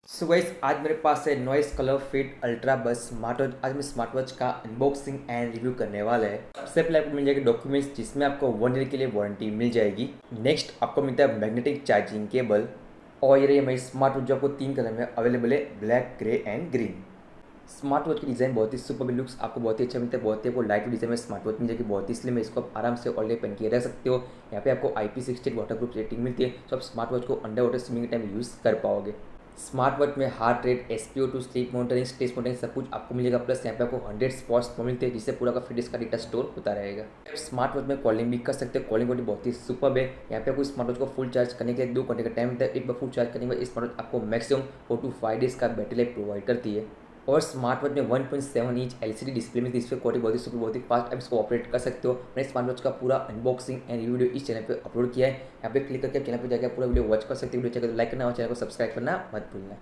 So guys, आज मेरे पास है नॉइस कलर फिट अल्ट्रा बस स्मार्ट वॉच। आज मैं स्मार्ट वॉच का अनबॉक्सिंग एंड रिव्यू करने वाला है। सबसे पहले आपको मिल जाएगी डॉक्यूमेंट्स, जिसमें आपको 1 ईयर के लिए वारंटी मिल जाएगी। नेक्स्ट आपको मिलता है मैग्नेटिक चार्जिंग केबल। और ये रही हमारी स्मार्ट वॉच, जो आपको 3 कलर में अवेलेबल है, black, grey and green. Smart watch की डिज़ाइन बहुत ही सुपर लुक्स आपको बहुत ही अच्छा मिलता है। बहुत ही आपको लाइट डिज़ाइन में स्मार्ट वॉच मिल जाएगी, बहुत ही स्लिम है। इसको आप आराम से ऑल डे पहन के रख सकते हो। यहाँ पे आपको IP68 वाटरप्रूफ रेटिंग मिलती है, तो आप स्मार्ट वॉच को अंडर वाटर स्विमिंग के टाइम यूज़ कर पाओगे। स्मार्ट वॉच में heart rate, SpO2, sleep monitoring, stress monitoring सब कुछ आपको मिलेगा। प्लस यहाँ पे आपको 100 स्पॉट्स मिलते हैं, जिससे पूरा का फिटनेस का डेटा स्टोर होता रहेगा। स्मार्ट वॉच में कॉलिंग भी कर सकते हैं। कॉलिंग क्वालिटी बहुत ही सुपर है। यहाँ पे आपको स्मार्ट वॉच को फुल चार्ज करने के लिए 2 घंटे का टाइम मिलता है। एक बार फुल चार्ज करने के बाद स्मार्ट वॉच आपको मैक्सिमम 4 to 5 डेज का बैटरी लाइफ प्रोवाइड करती है। और स्मार्ट वॉच में 1.7 इंच LCD डिस्प्ले में डिस्प्ले क्वालिटी बहुत ही सुपर, बहुत ही फास्ट, आप इसको ऑपरेट कर सकते हो। मैंने स्मार्ट वॉच का पूरा अनबॉक्सिंग एंड वीडियो इस चैनल पे अपलोड किया है। यहाँ पे क्लिक करके आप चैनल पे जाकर पूरा वीडियो वॉच कर सकते हो। वीडियो चाहिए तो लाइक करना और चैनल को सब्सक्राइब करना मत भूलना।